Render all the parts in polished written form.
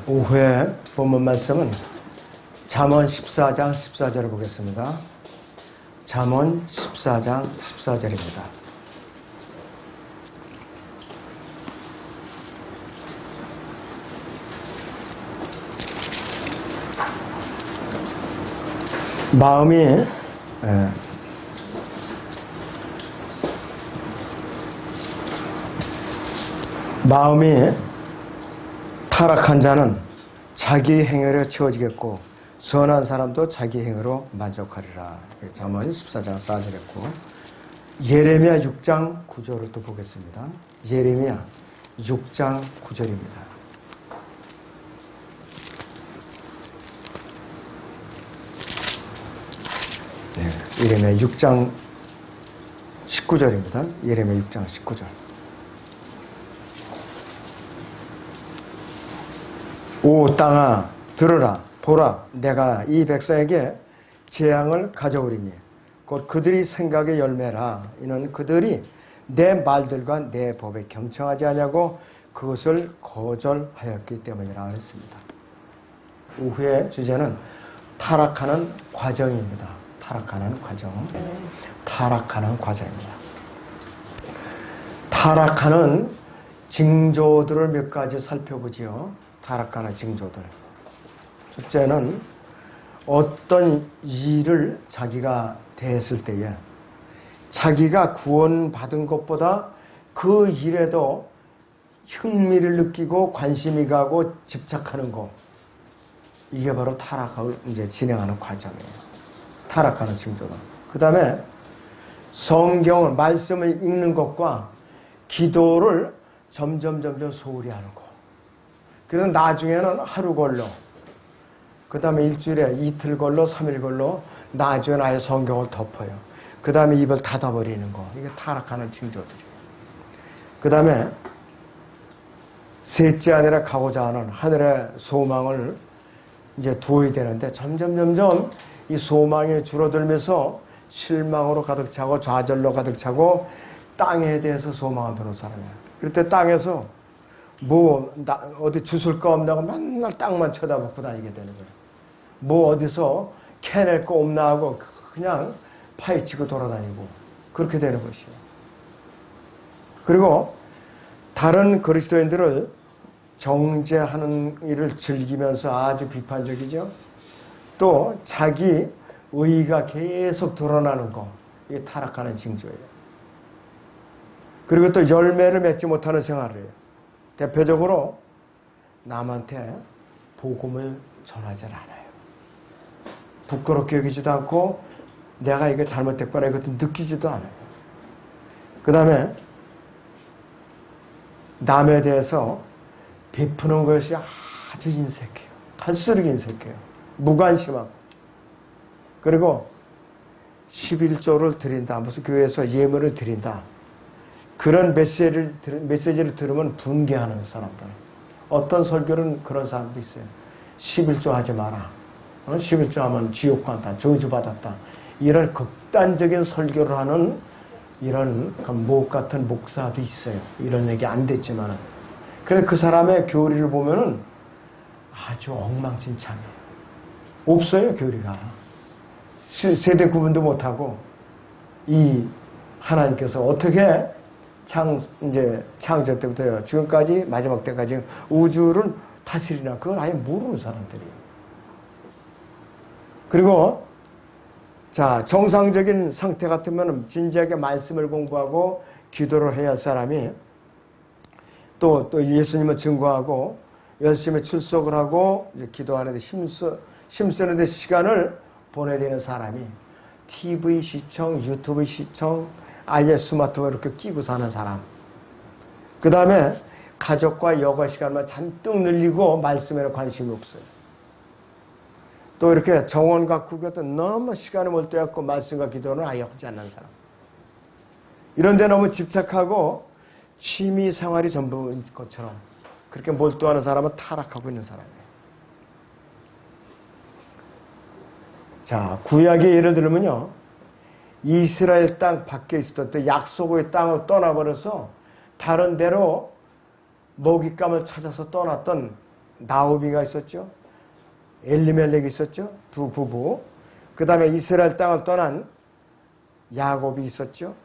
오후에 본문 말씀은 잠언 14장 14절을 보겠습니다. 잠언 14장 14절입니다. 마음이 타락한 자는 자기 행위로 채워지겠고 선한 사람도 자기 행위로 만족하리라. 잠언 14장 4절했고 예레미야 6장 9절을 또 보겠습니다. 예레미야 6장 9절입니다. 예레미야 6장 19절입니다. 예레미야 6장 19절. 오 땅아 들으라 보라 내가 이 백성에게 재앙을 가져오리니 곧 그들이 생각의 열매라. 이는 그들이 내 말들과 내 법에 경청하지 아니하고 그것을 거절하였기 때문이라 했습니다. 오후의 주제는 타락하는 과정입니다. 타락하는 과정입니다. 타락하는 징조들을 몇 가지 살펴보지요. 타락하는 징조들. 첫째는 어떤 일을 자기가 대했을 때에 자기가 구원받은 것보다 그 일에도 흥미를 느끼고 관심이 가고 집착하는 것. 이게 바로 타락을 이제 진행하는 과정이에요. 타락하는 징조다. 그 다음에 성경을, 말씀을 읽는 것과 기도를 점점 소홀히 하는 것. 그래서 나중에는 하루 걸러, 그 다음에 일주일에 이틀 걸러, 3일 걸러, 나중에는 아예 성경을 덮어요. 그 다음에 입을 닫아버리는 거. 이게 타락하는 징조들이에요. 그 다음에 셋째 아니라 가고자 하는 하늘의 소망을 이제 두어야 되는데 점점 이 소망이 줄어들면서 실망으로 가득 차고 좌절로 가득 차고 땅에 대해서 소망을 두는 사람이에요. 그럴 때 땅에서 어디 주술 거 없나고 맨날 땅만 쳐다보고 다니게 되는 거예요. 어디서 캐낼 거 없나 하고 그냥 파헤치고 돌아다니고 그렇게 되는 것이에요. 그리고 다른 그리스도인들을 정죄하는 일을 즐기면서 아주 비판적이죠. 또 자기 의의가 계속 드러나는 거. 이게 타락하는 징조예요. 그리고 또 열매를 맺지 못하는 생활을 해요. 대표적으로 남한테 복음을 전하지 않아요. 부끄럽게 여기지도 않고 내가 이게 잘못됐거나 이것도 느끼지도 않아요. 그 다음에 남에 대해서 베푸는 것이 아주 인색해요. 갈수록 인색해요. 무관심하고. 그리고 11조를 드린다. 무슨 교회에서 예물을 드린다. 그런 메시지를 들으면 분개하는 사람들. 어떤 설교는 그런 사람도 있어요. 11조 하지 마라. 11조 하면 지옥 간다. 저주받았다. 이런 극단적인 설교를 하는 이런 목 같은 목사도 있어요. 이런 얘기 안 됐지만은. 그래서 그 사람의 교리를 보면은 아주 엉망진창이에요. 없어요, 교리가. 세대 구분도 못하고 이 하나님께서 어떻게 창조 때부터 지금까지 마지막 때까지 우주를 다스리나 그걸 아예 모르는 사람들이에요. 그리고 정상적인 상태 같으면 진지하게 말씀을 공부하고 기도를 해야 할 사람이 또 예수님을 증거하고 열심히 출석을 하고 이제 기도하는데 힘쓰는데 시간을 보내야 되는 사람이 TV 시청, 유튜브 시청, 아예 스마트폰 이렇게 끼고 사는 사람. 그 다음에 가족과 여가 시간만 잔뜩 늘리고 말씀에는 관심이 없어요. 또 이렇게 정원 가꾸기 같은 너무 시간을 몰두해갖고 말씀과 기도는 아예 하지 않는 사람. 이런 데 너무 집착하고 취미 생활이 전부인 것처럼 그렇게 몰두하는 사람은 타락하고 있는 사람이에요. 구약의 예를 들면요. 이스라엘 땅 밖에 있었던 약속의 땅을 떠나버려서 다른 데로 먹잇감을 찾아서 떠났던 나오미가 있었죠. 엘리멜렉이 있었죠. 두 부부. 그 다음에 이스라엘 땅을 떠난 야곱이 있었죠.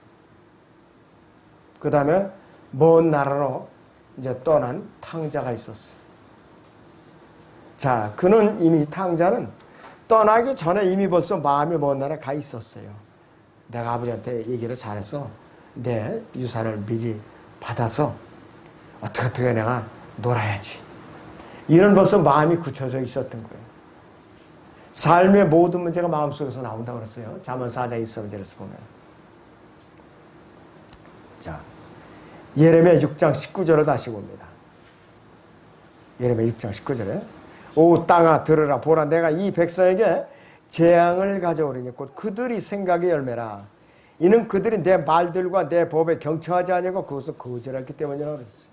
그 다음에 먼 나라로 이제 떠난 탕자가 있었어요. 자, 그는 이미 탕자는 떠나기 전에 이미 벌써 마음이 먼 나라에 가 있었어요. 내가 아버지한테 얘기를 잘해서 내 유산을 미리 받아서 어떻게 내가 놀아야지. 이런 벌써 마음이 굳혀져 있었던 거예요. 삶의 모든 문제가 마음속에서 나온다고 그랬어요. 잠언 4장 23절에서 보면. 자, 예레미야 6장 19절을 다시 봅니다. 예레미야 6장 19절에 오 땅아 들으라 보라 내가 이 백성에게 재앙을 가져오리니 곧 그들이 생각의 열매라. 이는 그들이 내 말들과 내 법에 경청하지 아니하고 그것을 거절했기 때문이라고 그랬어요.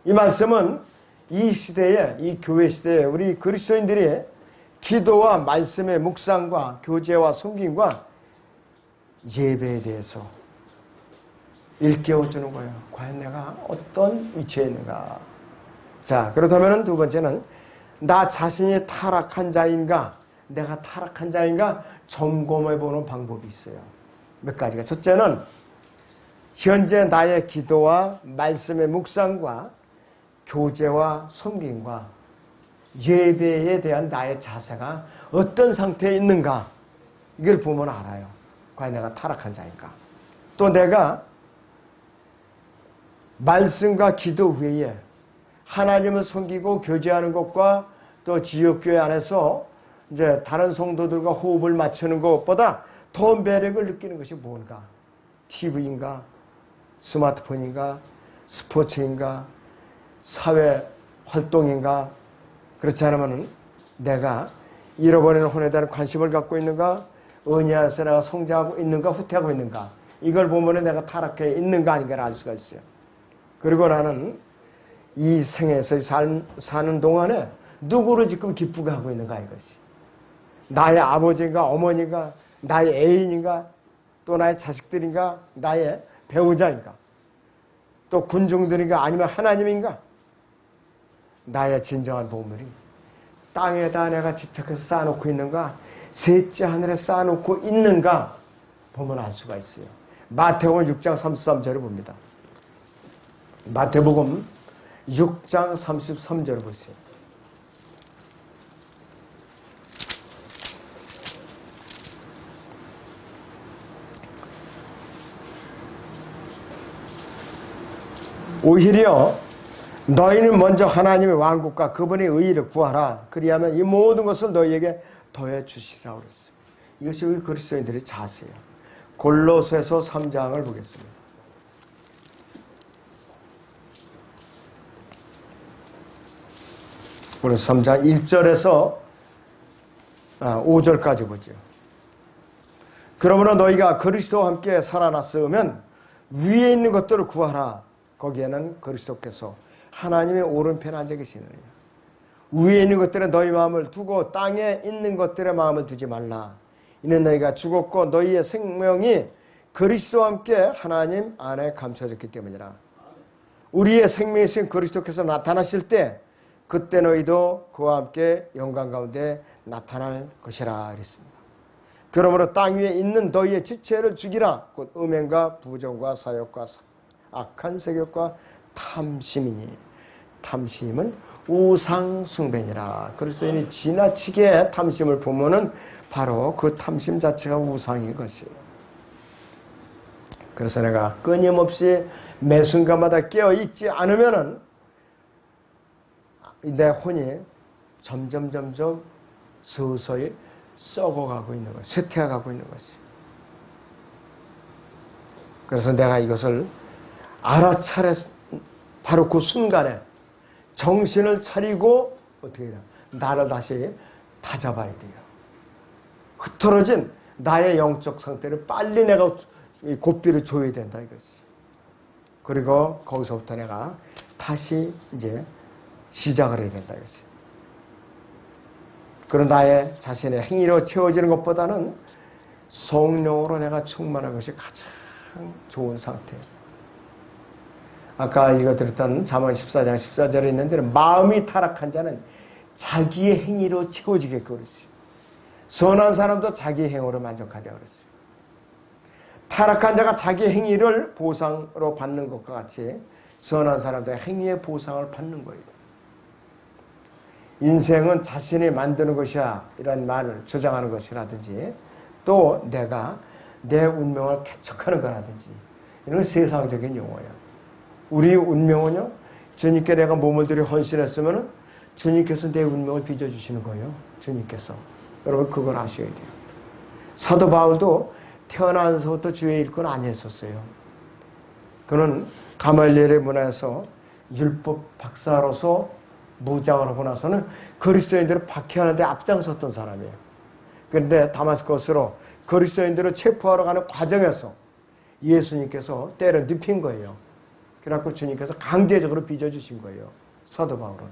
이 말씀은 이 시대에, 이 교회 시대에 우리 그리스도인들이 기도와 말씀의 묵상과 교제와 섬김과 예배에 대해서 일깨워주는 거예요. 과연 내가 어떤 위치에 있는가. 자, 그렇다면 두 번째는 나 자신이 타락한 자인가, 내가 타락한 자인가 점검해보는 방법이 있어요. 몇 가지가. 첫째는 현재 나의 기도와 말씀의 묵상과 교제와 섬김과 예배에 대한 나의 자세가 어떤 상태에 있는가, 이걸 보면 알아요. 과연 내가 타락한 자인가. 또 내가 말씀과 기도 외에 하나님을 섬기고 교제하는 것과 또 지역교회 안에서 이제 다른 성도들과 호흡을 맞추는 것보다 더 매력을 느끼는 것이 뭔가? TV인가? 스마트폰인가? 스포츠인가? 사회 활동인가? 그렇지 않으면 내가 잃어버리는 혼에 대한 관심을 갖고 있는가? 은혜 안에서 내가 성장하고 있는가? 후퇴하고 있는가? 이걸 보면 내가 타락해 있는가 아닌가를 알 수가 있어요. 그리고 나는 이 생에서 사는 동안에 누구를 지금 기쁘게 하고 있는가 이것이. 나의 아버지인가 어머니인가 나의 애인인가 또 나의 자식들인가 나의 배우자인가 또 군중들인가 아니면 하나님인가. 나의 진정한 보물이 땅에다 내가 집착해서 쌓아놓고 있는가 셋째 하늘에 쌓아놓고 있는가 보면 알 수가 있어요. 마태복음 6장 33절을 봅니다. 마태복음 6장 33절을 보세요. 오히려 너희는 먼저 하나님의 왕국과 그분의 의의를 구하라. 그리하면 이 모든 것을 너희에게 더해 주시라고 그랬어요. 이것이 우리 그리스도인들의 자세예요. 골로새서 3장을 보겠습니다. 골로새 3장 1절에서 5절까지 보죠. 그러므로 너희가 그리스도와 함께 살아났으면 위에 있는 것들을 구하라. 거기에는 그리스도께서 하나님의 오른편에 앉아 계시느니라. 위에 있는 것들에 너희 마음을 두고 땅에 있는 것들에 마음을 두지 말라. 이는 너희가 죽었고 너희의 생명이 그리스도와 함께 하나님 안에 감춰졌기 때문이라. 우리의 생명이신 그리스도께서 나타나실 때 그때 너희도 그와 함께 영광 가운데 나타날 것이라 그랬습니다. 그러므로 땅 위에 있는 너희의 지체를 죽이라. 곧 음행과 부정과 사욕과 악한 세력과 탐심이니 탐심은 우상 숭배니라. 그리스도인이 지나치게 탐심을 보면은 바로 그 탐심 자체가 우상인 것이에요. 그래서 내가 끊임없이 매 순간마다 깨어있지 않으면은 내 혼이 점점 서서히 썩어가고 있는 것, 쇠퇴해가고 있는 것이. 그래서 내가 이것을 알아차려 바로 그 순간에 정신을 차리고 어떻게 해야 되나? 나를 다시 다잡아야 돼요. 흐트러진 나의 영적 상태를 빨리 내가 고삐를 줘야 된다 이것이. 그리고 거기서부터 내가 다시 이제 시작을 해야 된다 이것이. 그런 나의 자신의 행위로 채워지는 것보다는 성령으로 내가 충만한 것이 가장 좋은 상태예요. 아까 읽어드렸던 잠언 14장 14절에 있는 대로 마음이 타락한 자는 자기의 행위로 채워지겠고 그랬어요. 선한 사람도 자기 행위로 만족하려 그랬어요. 타락한 자가 자기 행위를 보상으로 받는 것과 같이 선한 사람도 행위의 보상을 받는 거예요. 인생은 자신이 만드는 것이야 이런 말을 주장하는 것이라든지 또 내가 내 운명을 개척하는 거라든지 이런 세상적인 용어예요. 우리 운명은요, 주님께 내가 몸을 들여 헌신했으면 주님께서 내 운명을 빚어주시는 거예요. 주님께서. 여러분 그걸 아셔야 돼요. 사도 바울도 태어나서부터 주의 일꾼 아니었었어요. 그는 가말리엘의 문화에서 율법 박사로서 무장을 하고 나서는 그리스도인들을 박해하는 데 앞장섰던 사람이에요. 그런데 다마스커스로 그리스도인들을 체포하러 가는 과정에서 예수님께서 때려 눕힌 거예요. 그래갖고 주님께서 강제적으로 빚어주신 거예요. 사도 바울은.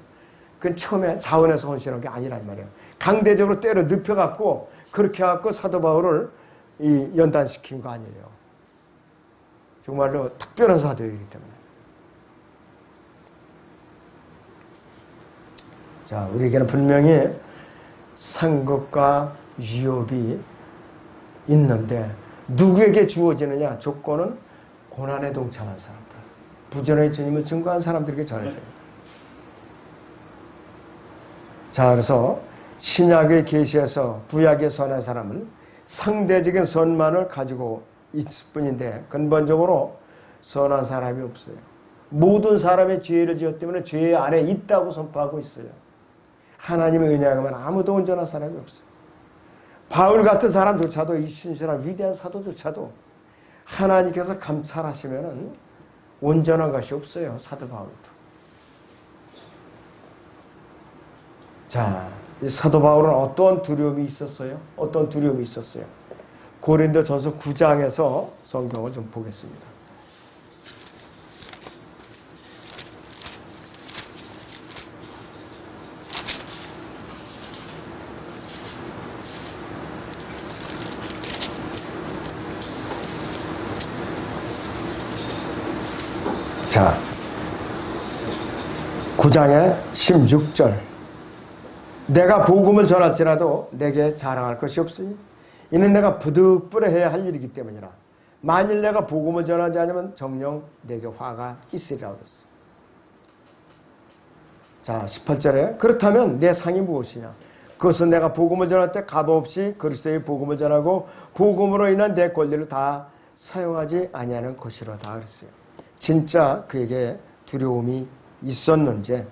그건 처음에 자원해서 헌신한 게 아니란 말이에요. 강제적으로 때려 눕혀갖고 그렇게 해갖고 사도 바울을 연단시킨 거 아니에요. 정말로 특별한 사도이기 때문에. 자, 우리에게는 분명히 상급과 위협이 있는데 누구에게 주어지느냐? 조건은 고난에 동참한 사람들, 부전의 주님을 증거한 사람들에게 전해져요. 자, 그래서 신약의 계시에서 구약의 선한 사람은 상대적인 선만을 가지고 있을 뿐인데 근본적으로 선한 사람이 없어요. 모든 사람의 죄를 지었기 때문에 죄 안에 있다고 선포하고 있어요. 하나님의 은혜하면 아무도 온전한 사람이 없어요. 바울 같은 사람조차도, 이 신실한 위대한 사도조차도 하나님께서 감찰하시면 온전한 것이 없어요. 사도 바울도. 자, 이 사도 바울은 어떤 두려움이 있었어요? 어떤 두려움이 있었어요? 고린도전서 9장에서 성경을 좀 보겠습니다. 자, 9장의 16절. 내가 복음을 전할지라도 내게 자랑할 것이 없으니 이는 내가 부득불해야 할 일이기 때문이라. 만일 내가 복음을 전하지 않으면 정녕 내게 화가 있으리라 그랬어. 자, 18절에 그렇다면 내 상이 무엇이냐? 그것은 내가 복음을 전할 때 값없이 그리스도의 복음을 전하고 복음으로 인한 내 권리를 다 사용하지 아니하는 것이로다 그랬어요. 진짜 그에게 두려움이 있었는지.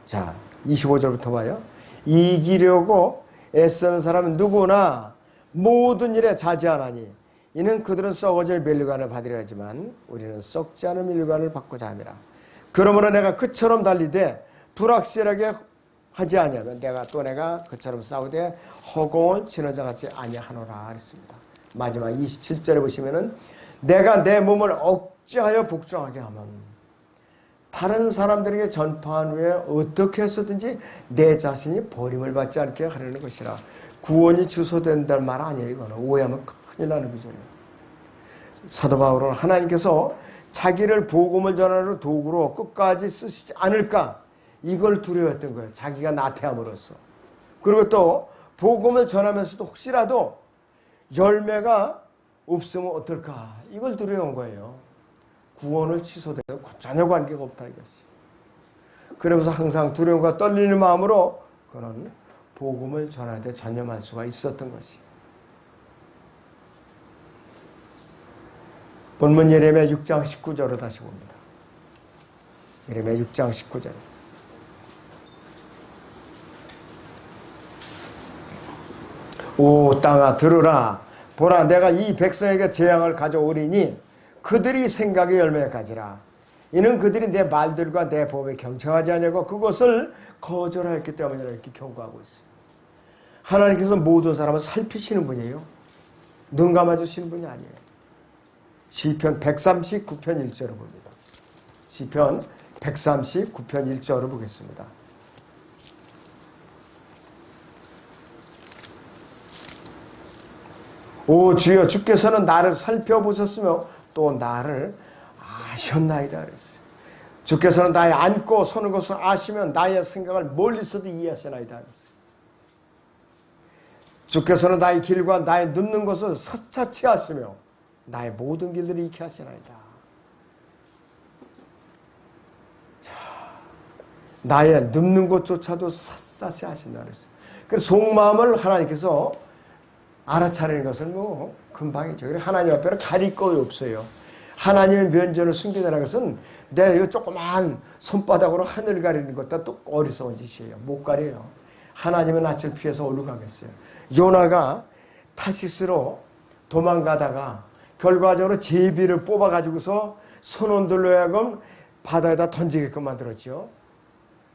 자, 25절부터 봐요. 이기려고 애쓰는 사람은 누구나 모든 일에 자제하나니 이는 그들은 썩어질 멸류관을 받으려 하지만 우리는 썩지 않은 멸류관을 받고자 함이라. 그러므로 내가 그처럼 달리되 불확실하게 하지 아니하면 내가 그처럼 싸우되 허공을 치는 자같이 아니하노라 그랬습니다. 마지막 27절에 보시면은 내가 내 몸을 억제하여 복종하게 하면 다른 사람들에게 전파한 후에 어떻게 해서든지 내 자신이 버림을 받지 않게 하려는 것이라. 구원이 주소된다는 말 아니에요. 이거는 오해하면 큰일 나는 거잖아요. 사도 바울은 하나님께서 자기를 복음을 전하는 도구로 끝까지 쓰시지 않을까 이걸 두려워했던 거예요. 자기가 나태함으로써. 그리고 또 복음을 전하면서도 혹시라도 열매가 없으면 어떨까 이걸 두려운 거예요. 구원을 취소되고 전혀 관계가 없다 이것이. 그러면서 항상 두려움과 떨리는 마음으로 그는 복음을 전하는데 전념할 수가 있었던 것이. 본문 예레미야 6장 19절을 다시 봅니다. 예레미야 6장 19절. 오 땅아 들으라. 보라 내가 이 백성에게 재앙을 가져오리니 그들이 생각의 열매를 가지라. 이는 그들이 내 말들과 내 법에 경청하지 않냐고 그것을 거절하였기 때문이라 이렇게 경고하고 있어요. 하나님께서 모든 사람을 살피시는 분이에요. 눈 감아주시는 분이 아니에요. 시편 139편 1절을 봅니다. 시편 139편 1절을 보겠습니다. 오 주여 주께서는 나를 살펴보셨으며 또 나를 아셨나이다 그랬어요. 주께서는 나의 앉고 서는 것을 아시면 나의 생각을 멀리서도 이해하시나이다 그랬어요. 주께서는 나의 길과 나의 눕는 것을 사차치 하시며 나의 모든 길들을 익히 하시나이다. 나의 눕는 곳조차도 샅샅이 하신다 그랬어요. 그래서 속마음을 하나님께서 알아차리는 것은 뭐 금방이죠. 그래서 하나님 앞에는 가릴 거 없어요. 하나님의 면전을 숨기다는 것은 내 이 조그만 손바닥으로 하늘 가리는 것과 또 어리석은 짓이에요. 못 가려요. 하나님은 낯을 피해서 어디로 가겠어요. 요나가 타시스로 도망가다가 결과적으로 제비를 뽑아가지고서 선원들로 하여금 바다에다 던지게끔 만들었죠.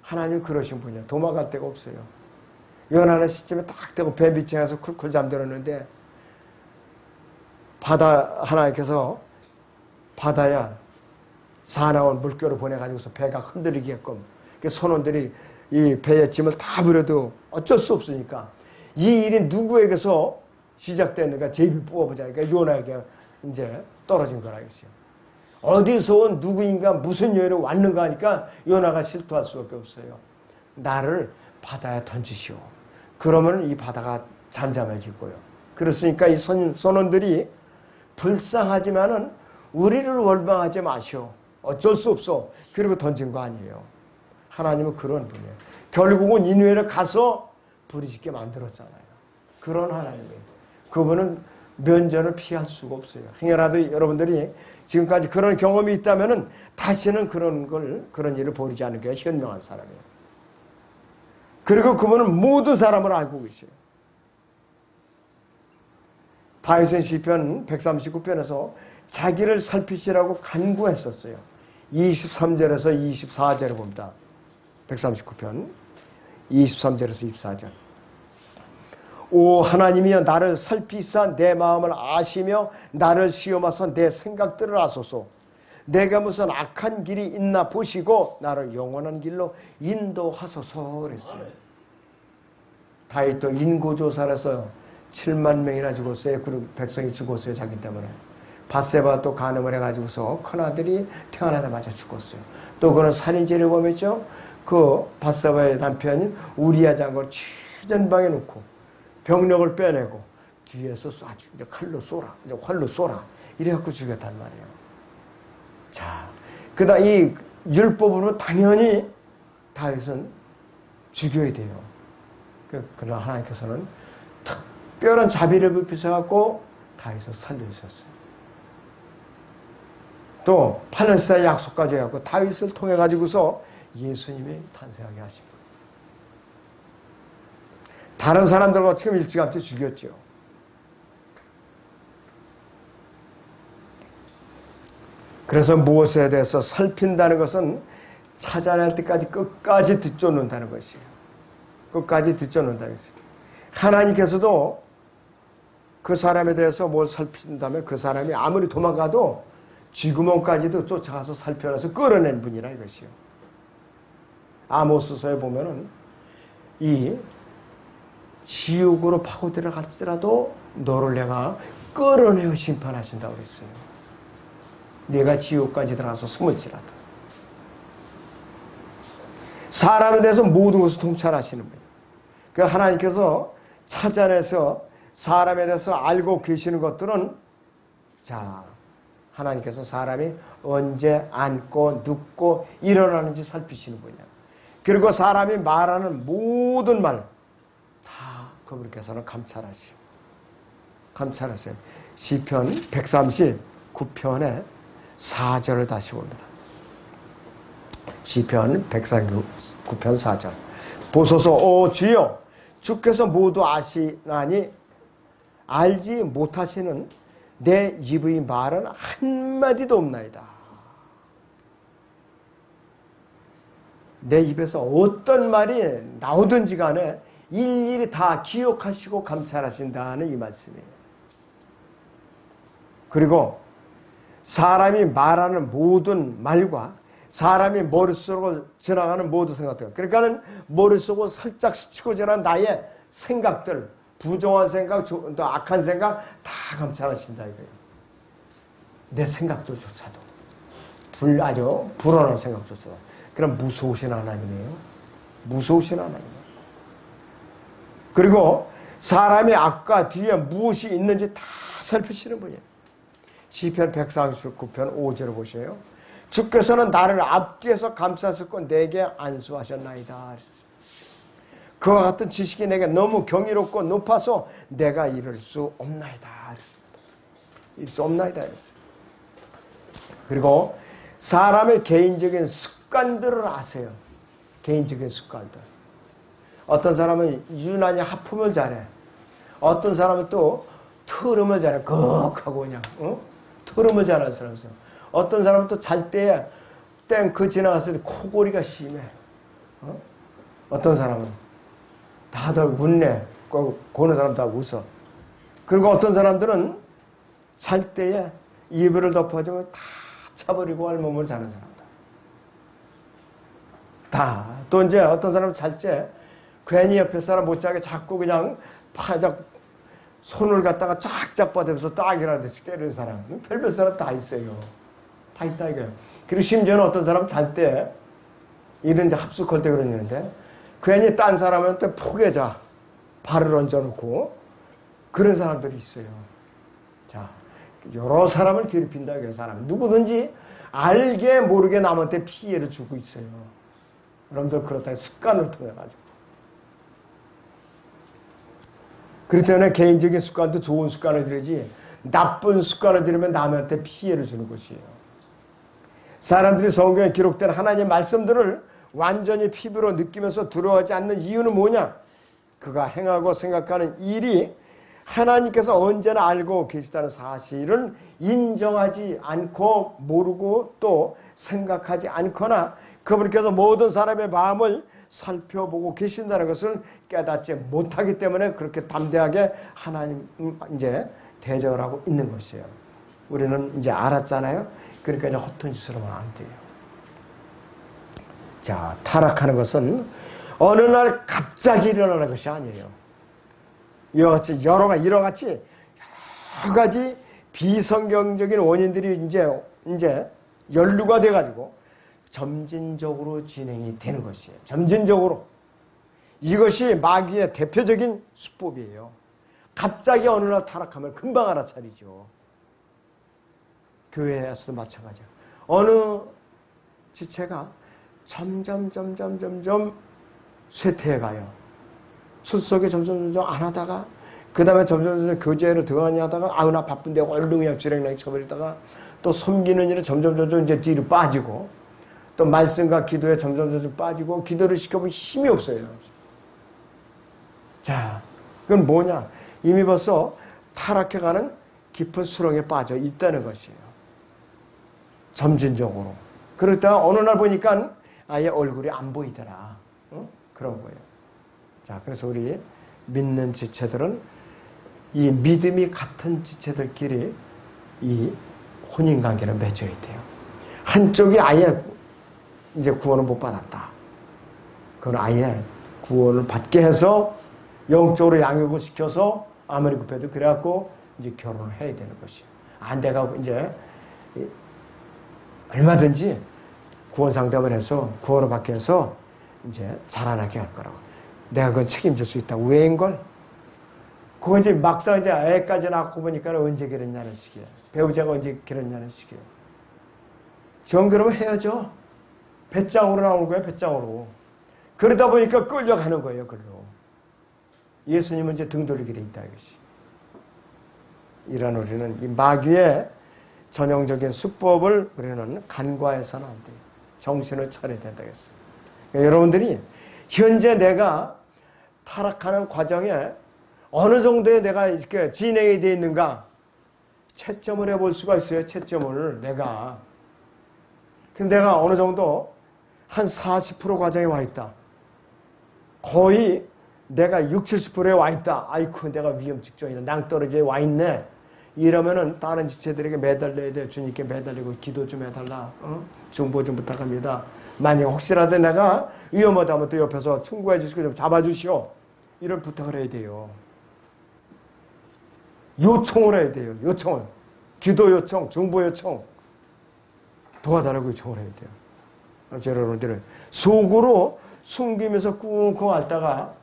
하나님은 그러신 분이에요. 도망갈 데가 없어요. 요나는 시점에 딱 대고 배 밑에서 쿨쿨 잠들었는데 하나님께서 바다에 사나운 물결을 보내가지고서 배가 흔들리게끔 선원들이 이 배의 짐을 다 버려도 어쩔 수 없으니까 이 일이 누구에게서 시작됐는가 제비 뽑아보자니까 요나에게 이제 떨어진 거라 했어요. 어디서 온 누구인가 무슨 여유로 왔는가 하니까 요나가 실토할 수밖에 없어요. 나를 바다에 던지시오. 그러면 이 바다가 잠잠해질 거예요. 그렇으니까 이 선원들이 불쌍하지만은 우리를 원망하지 마시오. 어쩔 수 없어. 그리고 던진 거 아니에요. 하나님은 그런 분이에요. 결국은 니느웨를 가서 부르짖게 만들었잖아요. 그런 하나님이에요. 그분은 면전을 피할 수가 없어요. 행여라도 여러분들이 지금까지 그런 경험이 있다면은 다시는 그런 일을 벌이지 않는 게 현명한 사람이에요. 그리고 그분은 모든 사람을 알고 계세요. 다윗은 시편 139편에서 자기를 살피시라고 간구했었어요. 23절에서 24절을 봅니다. 139편 23절에서 24절. 오 하나님이여 나를 살피사 내 마음을 아시며 나를 시험하사 내 생각들을 아소서. 내가 무슨 악한 길이 있나 보시고 나를 영원한 길로 인도하소서 그랬어요. 다윗도 인구조사를 해서 7만 명이나 죽었어요. 그리고 백성이 죽었어요. 자기 때문에. 밧세바 또 간음을 해가지고서 큰아들이 태어나자마자 죽었어요. 또 그는 살인죄를 범했죠. 그 밧세바의 남편인 우리아 장군을 최전방에 놓고 병력을 빼내고 뒤에서 쏴주. 이제 칼로 쏘라. 이제 활로 쏘라. 이래갖고 죽였단 말이에요. 자, 그다음 이 율법으로 당연히 다윗은 죽여야 돼요. 그러나 하나님께서는 특별한 자비를 베푸셔갖고 다윗을 살려주셨어요. 또 팔레스타인 약속까지 해갖고 다윗을 통해 가지고서 예수님이 탄생하게 하신 거예요. 다른 사람들과 지금 일찌감치 죽였죠. 그래서 무엇에 대해서 살핀다는 것은 찾아낼 때까지 끝까지 뒤쫓는다는 것이에요. 끝까지 뒤쫓는다는 것이에요. 하나님께서도 그 사람에 대해서 뭘 살핀다면 그 사람이 아무리 도망가도 쥐구멍까지도 쫓아가서 살펴내서 끌어낸 분이라 이것이요. 아모스서에 보면은 이 지옥으로 파고 들어갈지라도 너를 내가 끌어내어 심판하신다고 그랬어요. 내가 지옥까지 들어가서 숨을지라도. 사람에 대해서 모든 것을 통찰하시는 분이에요. 그 하나님께서 찾아내서 사람에 대해서 알고 계시는 것들은 자 하나님께서 사람이 언제 앉고 눕고 일어나는지 살피시는 분이야. 그리고 사람이 말하는 모든 말 다 그분께서는 감찰하세요. 시편 139편의 4절을 다시 봅니다. 시편 139편 4절. 보소서 오 주여 주께서 모두 아시나니 알지 못하시는 내 입의 말은 한마디도 없나이다. 내 입에서 어떤 말이 나오든지 간에 일일이 다 기억하시고 감찰하신다는 이 말씀이에요. 그리고 사람이 말하는 모든 말과 사람이 머릿속으로 지나가는 모든 생각들, 그러니까는 머릿속으로 살짝 스치고 지나는 나의 생각들, 부정한 생각, 또 악한 생각 다 감찰하신다 이거예요. 내 생각들조차도 아주 불안한 생각 줬어요. 그럼 무서우신 하나님이에요. 무서우신 하나님이에요. 그리고 사람이 앞과 뒤에 무엇이 있는지 다 살피시는 분이에요. 시편 149편 5절을 보세요. 주께서는 나를 앞뒤에서 감싸셨고 내게 안수하셨나이다. 그와 같은 지식이 내게 너무 경이롭고 높아서 내가 이룰 수 없나이다. 이룰 수 없나이다. 그리고 사람의 개인적인 습관들을 아세요. 개인적인 습관들. 어떤 사람은 유난히 하품을 잘해. 어떤 사람은 또 트름을 잘해. 꺽하고 그냥 트름을 잘하는 사람이 있어요. 어떤 사람은 또 잘 때 땡 지나갔을 때 코골이가 심해. 어떤 사람은 다들 웃네. 고는 사람 다 웃어. 그리고 어떤 사람들은 잘 때에 이불을 덮어주면 다 차버리고 알몸을 자는 사람들. 다. 또 이제 어떤 사람은 잘 때 괜히 옆에 사람 못 자게 자꾸 그냥 파작 손을 갖다가 쫙쫙 뻗으면서 딱이라는 듯이 때리는 사람. 별별 사람 다 있어요. 다 있다 이거예요. 그리고 심지어는 어떤 사람 잘 때 이런 이제 합숙할 때 그러는데 괜히 딴 사람한테 폭에 자. 발을 얹어놓고 그런 사람들이 있어요. 자, 여러 사람을 괴롭힌다 이거예요. 사람. 누구든지 알게 모르게 남한테 피해를 주고 있어요. 여러분들 그렇다. 습관을 통해 가지고. 그렇기 때문에 개인적인 습관도 좋은 습관을 들이지 나쁜 습관을 들이면 남한테 피해를 주는 것이에요. 사람들이 성경에 기록된 하나님의 말씀들을 완전히 피부로 느끼면서 두려워하지 않는 이유는 뭐냐? 그가 행하고 생각하는 일이 하나님께서 언제나 알고 계시다는 사실을 인정하지 않고 모르고 또 생각하지 않거나 그분께서 모든 사람의 마음을 살펴보고 계신다는 것을 깨닫지 못하기 때문에 그렇게 담대하게 하나님 이제 대적을 하고 있는 것이에요. 우리는 이제 알았잖아요. 그러니까 이제 허튼 짓을 하면 안 돼요. 자, 타락하는 것은 어느 날 갑자기 일어나는 것이 아니에요. 이와 같이 이런 여러 가지 비성경적인 원인들이 이제 연루가 돼가지고 점진적으로 진행이 되는 것이에요. 점진적으로. 이것이 마귀의 대표적인 수법이에요. 갑자기 어느 날 타락하면 금방 알아차리죠. 교회에서도 마찬가지야. 어느 지체가 점점 쇠퇴해가요. 출석에 점점 안 하다가 그 다음에 점점 교제를 더 많이 하다가 아우 나 바쁜데 얼른 그냥 지렁이랑 쳐버리다가 또 섬기는 일에 점점 이제 뒤로 빠지고 또 말씀과 기도에 점점 빠지고 기도를 시켜보면 힘이 없어요. 자, 그건 뭐냐? 이미 벌써 타락해가는 깊은 수렁에 빠져 있다는 것이에요. 점진적으로. 그러다가 어느 날 보니까 아예 얼굴이 안 보이더라. 그런 거예요. 자, 그래서 우리 믿는 지체들은 이 믿음이 같은 지체들끼리 이 혼인관계를 맺어야 돼요. 한쪽이 아예 이제 구원을 못 받았다. 그건 아예 구원을 받게 해서 영적으로 양육을 시켜서 아무리 급해도 그래갖고 이제 결혼을 해야 되는 것이에요. 안 돼가고 이제 얼마든지 구원 상담을 해서 구원을 받게 해서 이제 자라나게 할 거라고. 내가 그건 책임질 수 있다. 왜인걸? 그거 이제 막상 이제 애까지 낳고 보니까 언제 결혼냐는 식이에요. 배우자가 언제 결혼냐는 식이에요. 정 그러면 헤어져. 배짱으로 나오는 거예요. 배짱으로. 그러다 보니까 끌려가는 거예요. 글로. 예수님은 이제 등 돌리게 돼 있다 이것이. 이런 우리는 이 마귀의 전형적인 수법을 우리는 간과해서는 안 돼요. 정신을 차려야 된다겠어요. 그러니까 여러분들이 현재 내가 타락하는 과정에 어느 정도에 내가 이렇게 진행이 되어 있는가 채점을 해볼 수가 있어요. 채점을 내가. 근데 내가 어느 정도 한 40% 과정에 와 있다. 거의 내가 60, 70%에 와 있다. 아이쿠 내가 위험 직전이다. 낭떠러지에 와 있네. 이러면은 다른 지체들에게 매달려야 돼. 주님께 매달리고 기도 좀 해달라. 중보 좀 부탁합니다. 만약 혹시라도 내가 위험하다면 또 옆에서 충고해 주시고 좀 잡아주시오. 이런 부탁을 해야 돼요. 요청을 해야 돼요. 요청을. 기도 요청, 중보 요청. 도와달라고 요청을 해야 돼요. 여러분들은 속으로 숨기면서 꿍꿍 앓다가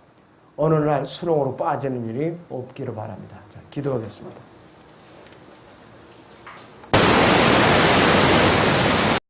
어느 날 수렁으로 빠지는 일이 없기를 바랍니다. 자, 기도하겠습니다.